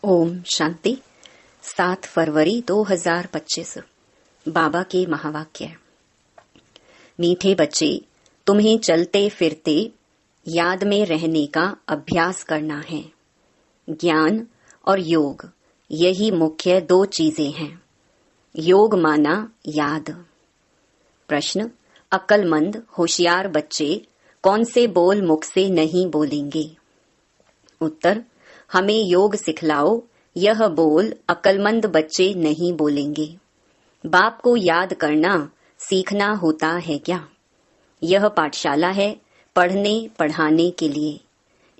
ओम शांति। 7 फरवरी 2025। बाबा के महावाक्य। मीठे बच्चे, तुम्हें चलते फिरते याद में रहने का अभ्यास करना है। ज्ञान और योग, यही मुख्य 2 चीजें हैं। योग माना याद। प्रश्न: अक्लमंद होशियार बच्चे कौन से बोल मुख से नहीं बोलेंगे? उत्तर: हमें योग सिखलाओ, यह बोल अक्लमंद बच्चे नहीं बोलेंगे। बाप को याद करना सीखना होता है क्या? यह पाठशाला है पढ़ने पढ़ाने के लिए,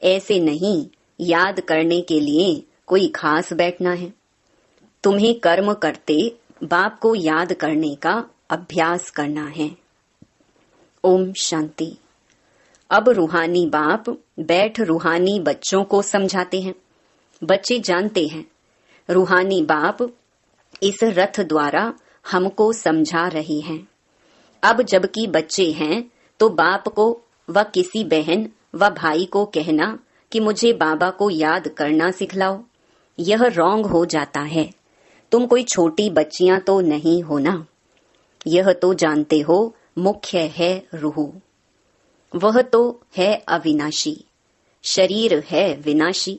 ऐसे नहीं याद करने के लिए कोई खास बैठना है। तुम्हें कर्म करते बाप को याद करने का अभ्यास करना है। ओम शांति। अब रूहानी बाप बैठ रूहानी बच्चों को समझाते हैं। बच्चे जानते हैं रूहानी बाप इस रथ द्वारा हमको समझा रहे हैं। अब जबकि बच्चे हैं तो बाप को व किसी बहन व भाई को कहना कि मुझे बाबा को याद करना सिखलाओ, यह रॉन्ग हो जाता है। तुम कोई छोटी बच्चियां तो नहीं हो ना। यह तो जानते हो मुख्य है रूह, वह तो है अविनाशी, शरीर है विनाशी।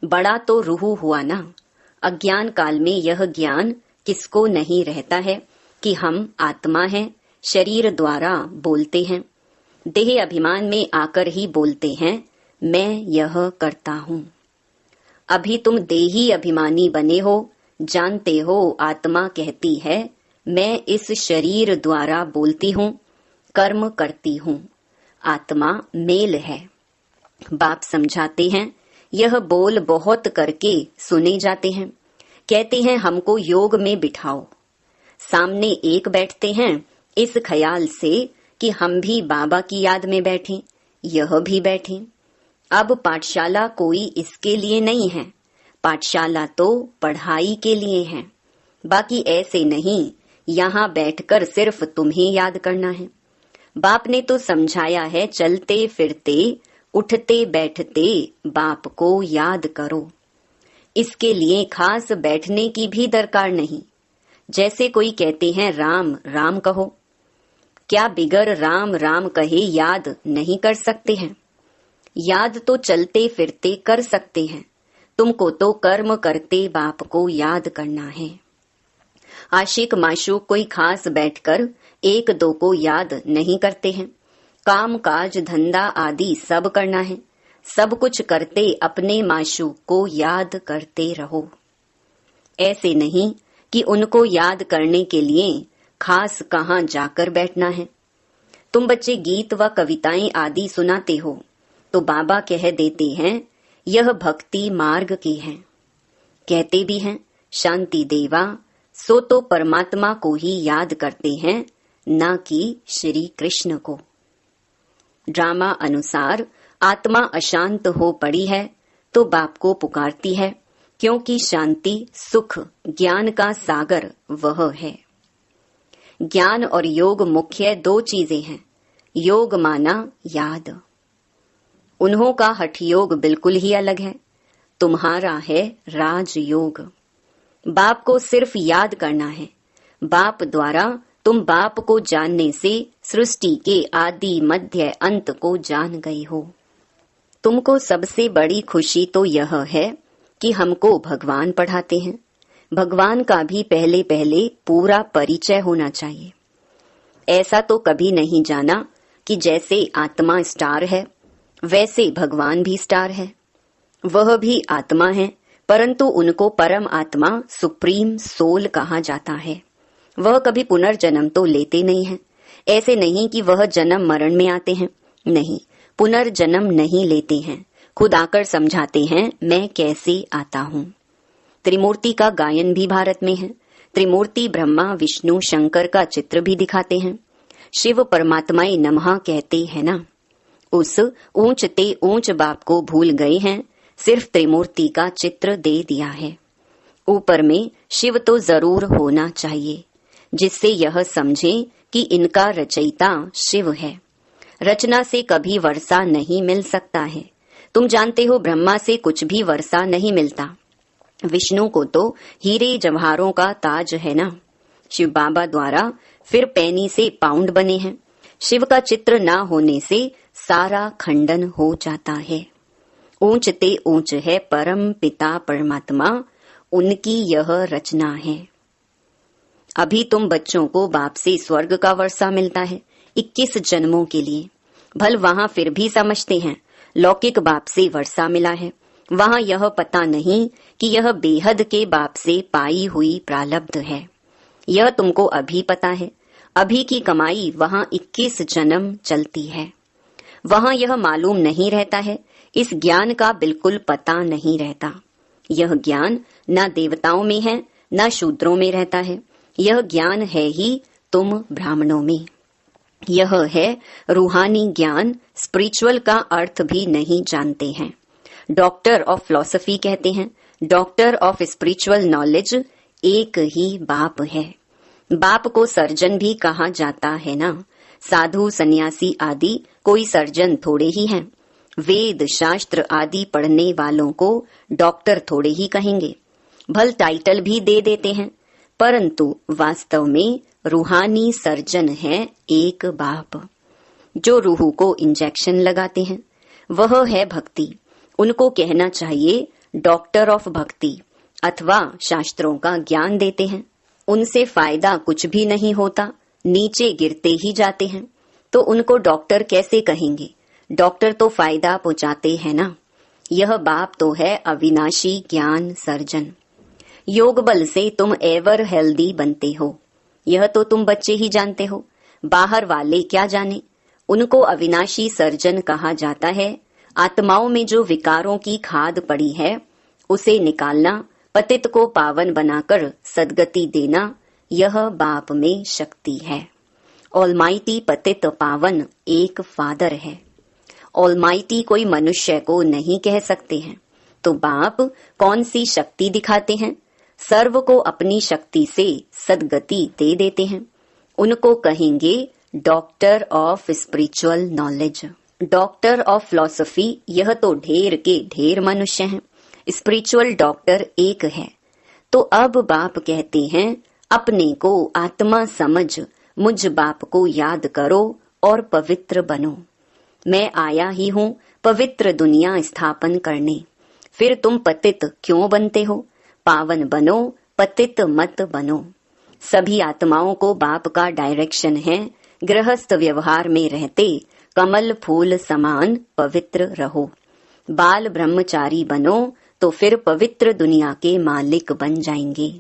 बड़ा तो रूह हुआ ना। अज्ञान काल में यह ज्ञान किसको नहीं रहता है कि हम आत्मा हैं, शरीर द्वारा बोलते हैं। देह अभिमान में आकर ही बोलते हैं मैं यह करता हूँ। अभी तुम देही अभिमानी बने हो, जानते हो आत्मा कहती है मैं इस शरीर द्वारा बोलती हूँ, कर्म करती हूँ। आत्मा मेल है। बाप समझाते हैं यह बोल बहुत करके सुने जाते हैं। कहते हैं हमको योग में बिठाओ। सामने एक बैठते हैं इस ख्याल से कि हम भी बाबा की याद में बैठें, यह भी बैठें। अब पाठशाला कोई इसके लिए नहीं है, पाठशाला तो पढ़ाई के लिए है। बाकी ऐसे नहीं यहाँ बैठकर सिर्फ तुम्हें याद करना है। बाप ने तो समझाया है चलते फिरते उठते बैठते बाप को याद करो। इसके लिए खास बैठने की भी दरकार नहीं। जैसे कोई कहते हैं राम राम कहो, क्या बिगर राम राम कहे याद नहीं कर सकते हैं? याद तो चलते फिरते कर सकते हैं। तुमको तो कर्म करते बाप को याद करना है। आशिक माशूक कोई खास बैठकर 1-2 को याद नहीं करते हैं। काम काज धंधा आदि सब करना है। सब कुछ करते अपने माशूक को याद करते रहो। ऐसे नहीं कि उनको याद करने के लिए खास कहाँ जाकर बैठना है। तुम बच्चे गीत व कविताएं आदि सुनाते हो तो बाबा कह देते हैं यह भक्ति मार्ग की है। कहते भी हैं शांति देवा, सो तो परमात्मा को ही याद करते हैं, ना कि श्री कृष्ण को। ड्रामा अनुसार आत्मा अशांत हो पड़ी है तो बाप को पुकारती है, क्योंकि शांति सुख ज्ञान का सागर वह है। ज्ञान और योग मुख्य 2 चीजें हैं। योग माना याद। उन्हों का हठ योग बिल्कुल ही अलग है। तुम्हारा है राजयोग। बाप को सिर्फ याद करना है। बाप द्वारा तुम बाप को जानने से सृष्टि के आदि मध्य अंत को जान गए हो। तुमको सबसे बड़ी खुशी तो यह है कि हमको भगवान पढ़ाते हैं। भगवान का भी पहले पहले पूरा परिचय होना चाहिए। ऐसा तो कभी नहीं जाना कि जैसे आत्मा स्टार है वैसे भगवान भी स्टार है। वह भी आत्मा है, परंतु उनको परम आत्मा सुप्रीम सोल कहा जाता है। वह कभी पुनर्जन्म तो लेते नहीं हैं। ऐसे नहीं कि वह जन्म मरण में आते हैं, नहीं, पुनर्जन्म नहीं लेते हैं। खुद आकर समझाते हैं मैं कैसे आता हूँ। त्रिमूर्ति का गायन भी भारत में है। त्रिमूर्ति ब्रह्मा विष्णु शंकर का चित्र भी दिखाते हैं। शिव परमात्माए नमः कहते हैं ना। उस ऊंच ते ऊंच बाप को भूल गए हैं, सिर्फ त्रिमूर्ति का चित्र दे दिया है। ऊपर में शिव तो जरूर होना चाहिए, जिससे यह समझें कि इनका रचयिता शिव है। रचना से कभी वर्षा नहीं मिल सकता है। तुम जानते हो ब्रह्मा से कुछ भी वर्षा नहीं मिलता। विष्णु को तो हीरे जवाहरों का ताज है ना। शिव बाबा द्वारा फिर पैनी से पाउंड बने हैं। शिव का चित्र ना होने से सारा खंडन हो जाता है। ऊंच ते ऊंच है परम पिता परमात्मा, उनकी यह रचना है। अभी तुम बच्चों को बाप से स्वर्ग का वर्षा मिलता है 21 जन्मों के लिए। भल वहां फिर भी समझते हैं लौकिक बाप से वर्षा मिला है। वहां यह पता नहीं कि यह बेहद के बाप से पाई हुई प्रारब्ध है। यह तुमको अभी पता है। अभी की कमाई वहां 21 जन्म चलती है। वहां यह मालूम नहीं रहता है। इस ज्ञान का बिल्कुल पता नहीं रहता। यह ज्ञान न देवताओं में है न शूद्रों में रहता है। यह ज्ञान है ही तुम ब्राह्मणों में। यह है रूहानी ज्ञान। स्पिरिचुअल का अर्थ भी नहीं जानते हैं। डॉक्टर ऑफ फिलॉसफी कहते हैं, डॉक्टर ऑफ स्पिरिचुअल नॉलेज एक ही बाप है। बाप को सर्जन भी कहा जाता है ना। साधु सन्यासी आदि कोई सर्जन थोड़े ही हैं। वेद शास्त्र आदि पढ़ने वालों को डॉक्टर थोड़े ही कहेंगे। भल टाइटल भी दे देते हैं, परंतु वास्तव में रूहानी सर्जन है एक बाप। जो रूह को इंजेक्शन लगाते हैं वह है भक्ति। उनको कहना चाहिए डॉक्टर ऑफ भक्ति, अथवा शास्त्रों का ज्ञान देते हैं। उनसे फायदा कुछ भी नहीं होता, नीचे गिरते ही जाते हैं। तो उनको डॉक्टर कैसे कहेंगे? डॉक्टर तो फायदा पहुंचाते हैं ना। यह बाप तो है अविनाशी ज्ञान सर्जन। योग बल से तुम एवर हेल्दी बनते हो, यह तो तुम बच्चे ही जानते हो। बाहर वाले क्या जाने। उनको अविनाशी सर्जन कहा जाता है। आत्माओं में जो विकारों की खाद पड़ी है उसे निकालना, पतित को पावन बनाकर सदगति देना, यह बाप में शक्ति है। ऑलमाइटी पतित पावन एक फादर है। ऑलमाइटी कोई मनुष्य को नहीं कह सकते हैं। तो बाप कौन सी शक्ति दिखाते हैं? सर्व को अपनी शक्ति से सदगति दे देते हैं। उनको कहेंगे doctor of spiritual knowledge. Doctor of philosophy यह तो ढेर के ढेर मनुष्य हैं। स्पिरिचुअल डॉक्टर एक है। तो अब बाप कहते हैं अपने को आत्मा समझ मुझ बाप को याद करो और पवित्र बनो। मैं आया ही हूँ पवित्र दुनिया स्थापन करने। फिर तुम पतित क्यों बनते हो? पावन बनो, पतित मत बनो। सभी आत्माओं को बाप का डायरेक्शन है, गृहस्थ व्यवहार में रहते कमल फूल समान पवित्र रहो। बाल ब्रह्मचारी बनो तो फिर पवित्र दुनिया के मालिक बन जाएंगे।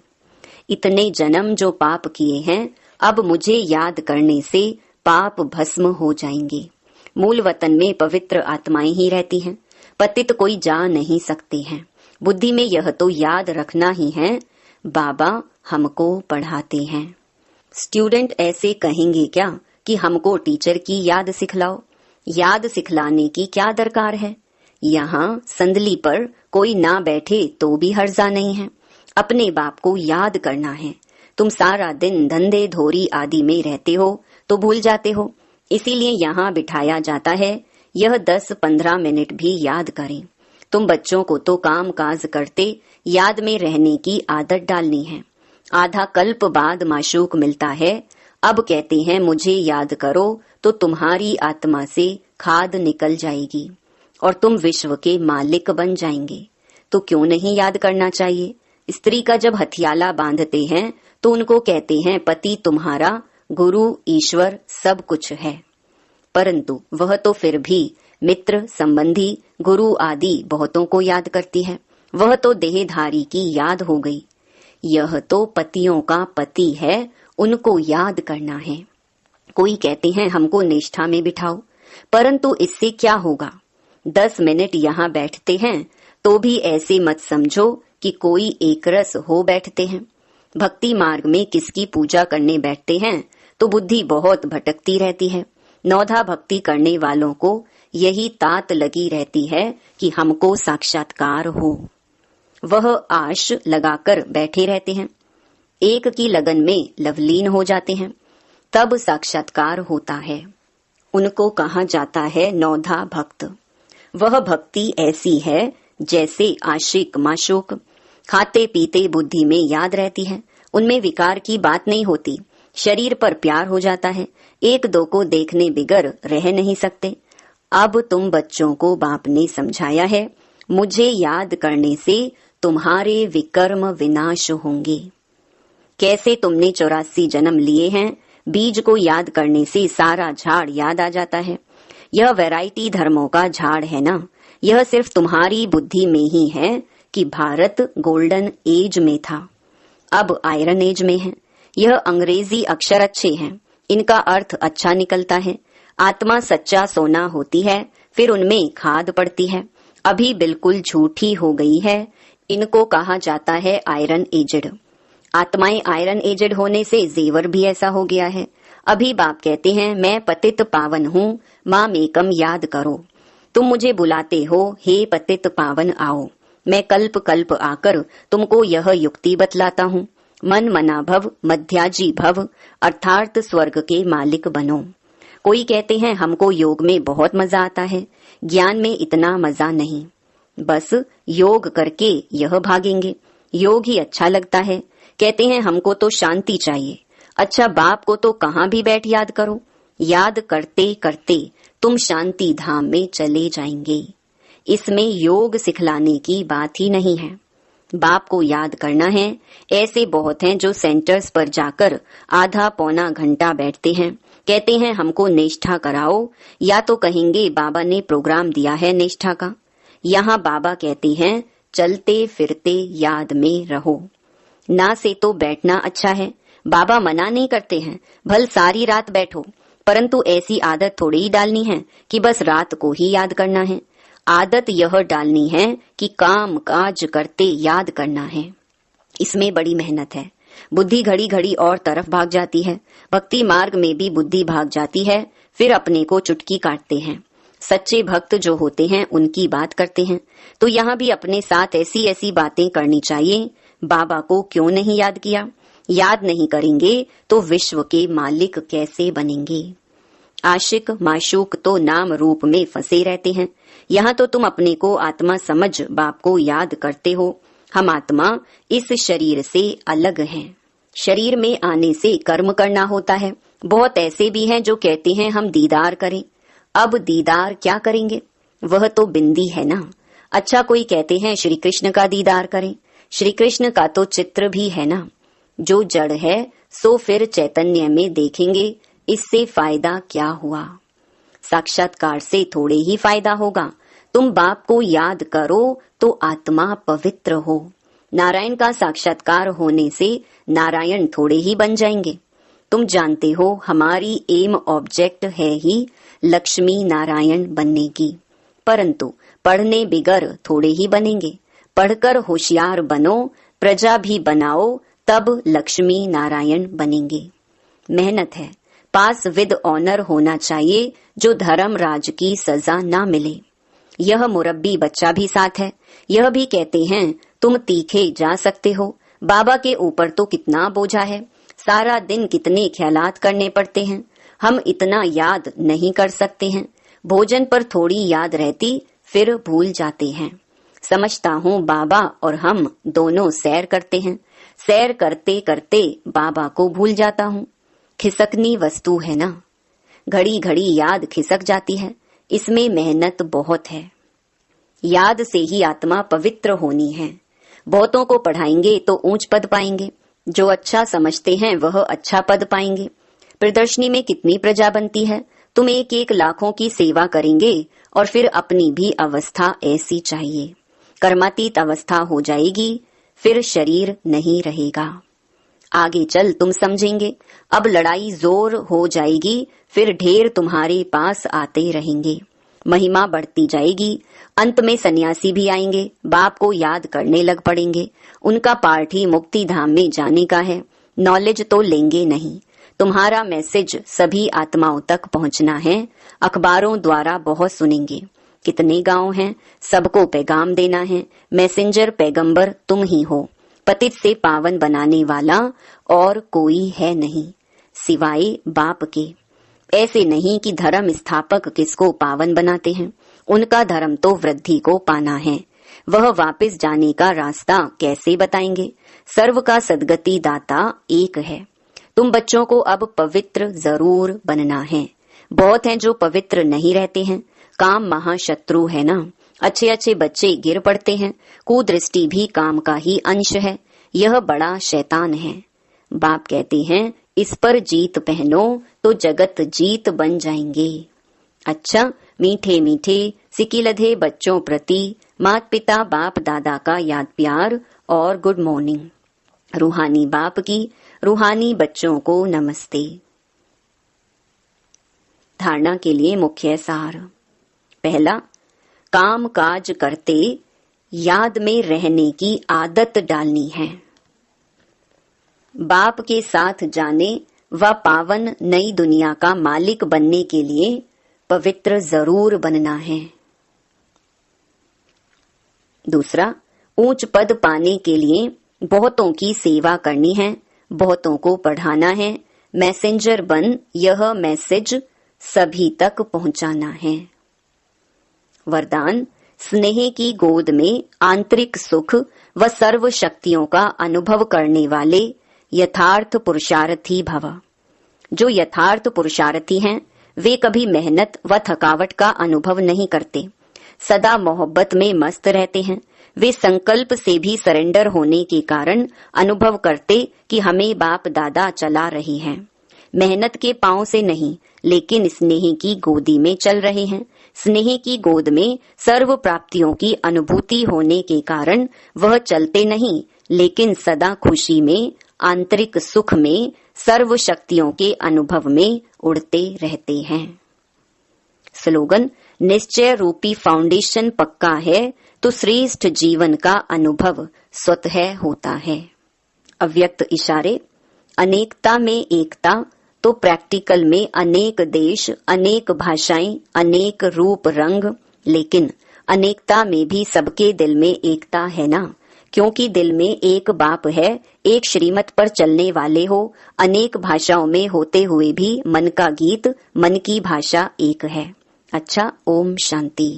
इतने जन्म जो पाप किए हैं, अब मुझे याद करने से पाप भस्म हो जाएंगे। मूल वतन में पवित्र आत्माएं ही रहती हैं, पतित कोई जा नहीं सकते हैं। बुद्धि में यह तो याद रखना ही है, बाबा हमको पढ़ाते हैं। स्टूडेंट ऐसे कहेंगे क्या कि हमको टीचर की याद सिखलाओ? याद सिखलाने की क्या दरकार है? यहाँ संदली पर कोई ना बैठे तो भी हर्जा नहीं है। अपने बाप को याद करना है। तुम सारा दिन धंधे धोरी आदि में रहते हो तो भूल जाते हो, इसीलिए यहाँ बिठाया जाता है। यह 10-15 मिनट भी याद करें। तुम बच्चों को तो काम काज करते याद में रहने की आदत डालनी है। आधा कल्प बाद माशूक मिलता है। अब कहते हैं मुझे याद करो तो तुम्हारी आत्मा से खाद निकल जाएगी और तुम विश्व के मालिक बन जाएंगे। तो क्यों नहीं याद करना चाहिए? स्त्री का जब हथियाला बांधते हैं तो उनको कहते हैं पति तुम्हारा, गुरु ईश्वर सब कुछ है, परंतु वह तो फिर भी मित्र संबंधी गुरु आदि बहुतों को याद करती है। वह तो देहधारी की याद हो गई। यह तो पतियों का पति है, उनको याद करना है। कोई कहते हैं हमको निष्ठा में बिठाओ, परंतु इससे क्या होगा? 10 मिनट यहाँ बैठते हैं तो भी ऐसे मत समझो कि कोई एकरस हो बैठते हैं। भक्ति मार्ग में किसकी पूजा करने बैठते हैं तो बुद्धि बहुत भटकती रहती है। नौधा भक्ति करने वालों को यही तात लगी रहती है कि हमको साक्षात्कार हो। वह आश लगाकर बैठे रहते हैं, एक की लगन में लवलीन हो जाते हैं, तब साक्षात्कार होता है। उनको कहा जाता है नौधा भक्त। वह भक्ति ऐसी है जैसे आशिक माशूक, खाते पीते बुद्धि में याद रहती है, उनमें विकार की बात नहीं होती। शरीर पर प्यार हो जाता है, एक दो को देखने बिगर रह नहीं सकते। अब तुम बच्चों को बाप ने समझाया है, मुझे याद करने से तुम्हारे विकर्म विनाश होंगे। कैसे तुमने 84 जन्म लिए हैं, बीज को याद करने से सारा झाड़ याद आ जाता है। यह वैरायटी धर्मों का झाड़ है ना, यह सिर्फ तुम्हारी बुद्धि में ही है कि भारत गोल्डन एज में था, अब आयरन एज में है। यह अंग्रेजी अक्षर अच्छे हैं, इनका अर्थ अच्छा निकलता है। आत्मा सच्चा सोना होती है, फिर उनमें खाद पड़ती है, अभी बिल्कुल झूठी हो गई है। इनको कहा जाता है आयरन एजेड। आत्माएं आयरन एजेड होने से जेवर भी ऐसा हो गया है। अभी बाप कहते हैं, मैं पतित पावन हूँ, माँ मेकम याद करो। तुम मुझे बुलाते हो, हे पतित पावन आओ। मैं कल्प कल्प आकर तुमको यह युक्ति बतलाता हूँ, मन मना भव मध्याजी भव, अर्थात स्वर्ग के मालिक बनो। कोई कहते हैं हमको योग में बहुत मजा आता है, ज्ञान में इतना मजा नहीं, बस योग करके यह भागेंगे, योग ही अच्छा लगता है। कहते हैं हमको तो शांति चाहिए। अच्छा, बाप को तो कहाँ भी बैठ याद करो, याद करते करते तुम शांति धाम में चले जाएंगे। इसमें योग सिखलाने की बात ही नहीं है, बाप को याद करना है। ऐसे बहुत हैं जो सेंटर्स पर जाकर आधा पौना घंटा बैठते हैं, कहते हैं हमको निष्ठा कराओ, या तो कहेंगे बाबा ने प्रोग्राम दिया है निष्ठा का। यहाँ बाबा कहते हैं चलते फिरते याद में रहो। ना से तो बैठना अच्छा है, बाबा मना नहीं करते हैं, भल सारी रात बैठो, परंतु ऐसी आदत थोड़ी ही डालनी है कि बस रात को ही याद करना है। आदत यह डालनी है कि काम काज करते याद करना है। इसमें बड़ी मेहनत है, बुद्धि घड़ी घड़ी और तरफ भाग जाती है। भक्ति मार्ग में भी बुद्धि भाग जाती है, फिर अपने को चुटकी काटते हैं। सच्चे भक्त जो होते हैं उनकी बात करते हैं, तो यहाँ भी अपने साथ ऐसी ऐसी बातें करनी चाहिए। बाबा को क्यों नहीं याद किया? याद नहीं करेंगे तो विश्व के मालिक कैसे बनेंगे? आशिक माशूक तो नाम रूप में फंसे रहते हैं। यहाँ तो तुम अपने को आत्मा समझ बाप को याद करते हो। हम आत्मा इस शरीर से अलग हैं। शरीर में आने से कर्म करना होता है। बहुत ऐसे भी हैं जो कहते हैं हम दीदार करें। अब दीदार क्या करेंगे? वह तो बिंदी है ना। अच्छा, कोई कहते हैं श्री कृष्ण का दीदार करें। श्री कृष्ण का तो चित्र भी है ना। जो जड़ है सो फिर चैतन्य में देखेंगे, इससे फायदा क्या हुआ? साक्षात्कार से थोड़े ही फायदा होगा। तुम बाप को याद करो तो आत्मा पवित्र हो। नारायण का साक्षात्कार होने से नारायण थोड़े ही बन जाएंगे। तुम जानते हो हमारी एम ऑब्जेक्ट है ही लक्ष्मी नारायण बनने की, परंतु पढ़ने बिगर थोड़े ही बनेंगे। पढ़कर होशियार बनो, प्रजा भी बनाओ, तब लक्ष्मी नारायण बनेंगे। मेहनत है, पास विद ऑनर होना चाहिए, जो धर्म राज की सजा ना मिले। यह मुरब्बी बच्चा भी साथ है। यह भी कहते हैं तुम तीखे जा सकते हो। बाबा के ऊपर तो कितना बोझा है, सारा दिन कितने ख्यालात करने पड़ते हैं, हम इतना याद नहीं कर सकते हैं। भोजन पर थोड़ी याद रहती, फिर भूल जाते हैं। समझता हूँ बाबा और हम दोनों सैर करते हैं। सैर करते करते बाबा को भूल जाता हूँ। खिसकनी वस्तु है ना, घड़ी घड़ी याद खिसक जाती है। इसमें मेहनत बहुत है। याद से ही आत्मा पवित्र होनी है। बहुतों को पढ़ाएंगे तो ऊंच पद पाएंगे। जो अच्छा समझते हैं वह अच्छा पद पाएंगे। प्रदर्शनी में कितनी प्रजा बनती है। तुम एक एक लाखों की सेवा करेंगे और फिर अपनी भी अवस्था ऐसी चाहिए। कर्मातीत अवस्था हो जाएगी, फिर शरीर नहीं रहेगा। आगे चल तुम समझेंगे। अब लड़ाई जोर हो जाएगी, फिर ढेर तुम्हारे पास आते रहेंगे। महिमा बढ़ती जाएगी। अंत में सन्यासी भी आएंगे, बाप को याद करने लग पड़ेंगे। उनका पार्ट ही मुक्ति धाम में जाने का है। नॉलेज तो लेंगे नहीं। तुम्हारा मैसेज सभी आत्माओं तक पहुंचना है। अखबारों द्वारा बहुत सुनेंगे। कितने गांव हैं, सबको पैगाम देना है। मैसेंजर पैगंबर तुम ही हो। पतित से पावन बनाने वाला और कोई है नहीं सिवाय बाप के। ऐसे नहीं कि धर्म स्थापक किसको पावन बनाते हैं। उनका धर्म तो वृद्धि को पाना है। वह वापस जाने का रास्ता कैसे बताएंगे? सर्व का सद्गति दाता एक है। तुम बच्चों को अब पवित्र जरूर बनना है। बहुत हैं जो पवित्र नहीं रहते हैं। काम महाशत्रु है ना। अच्छे अच्छे बच्चे गिर पड़ते हैं। कुदृष्टि भी काम का ही अंश है। यह बड़ा शैतान है। बाप कहते हैं इस पर जीत पहनो तो जगत जीत बन जाएंगे। अच्छा, मीठे मीठे सिकिलधे बच्चों प्रति माता पिता बाप दादा का याद प्यार और गुड मॉर्निंग। रूहानी बाप की रूहानी बच्चों को नमस्ते। धारणा के लिए मुख्य सार। पहला, काम काज करते याद में रहने की आदत डालनी है। बाप के साथ जाने व पावन नई दुनिया का मालिक बनने के लिए पवित्र जरूर बनना है। दूसरा, ऊंच पद पाने के लिए बहुतों की सेवा करनी है, बहुतों को पढ़ाना है, मैसेंजर बन यह मैसेज सभी तक पहुंचाना है। वरदान, स्नेह की गोद में आंतरिक सुख व सर्व शक्तियों का अनुभव करने वाले यथार्थ पुरुषार्थी भव। जो यथार्थ पुरुषार्थी हैं वे कभी मेहनत व थकावट का अनुभव नहीं करते, सदा मोहब्बत में मस्त रहते हैं। वे संकल्प से भी सरेंडर होने के कारण अनुभव करते कि हमें बाप दादा चला रही हैं। मेहनत के पांव से नहीं लेकिन स्नेह की गोदी में चल रहे हैं। स्नेह की गोद में सर्व प्राप्तियों की अनुभूति होने के कारण वह चलते नहीं लेकिन सदा खुशी में, आंतरिक सुख में, सर्व शक्तियों के अनुभव में उड़ते रहते हैं। स्लोगन, निश्चय रूपी फाउंडेशन पक्का है तो श्रेष्ठ जीवन का अनुभव स्वतः होता है। अव्यक्त इशारे, अनेकता में एकता तो प्रैक्टिकल में अनेक देश, अनेक भाषाएं, अनेक रूप रंग, लेकिन अनेकता में भी सबके दिल में एकता है ना, क्योंकि दिल में एक बाप है। एक श्रीमत पर चलने वाले हो, अनेक भाषाओं में होते हुए भी मन का गीत, मन की भाषा एक है। अच्छा, ओम शांति।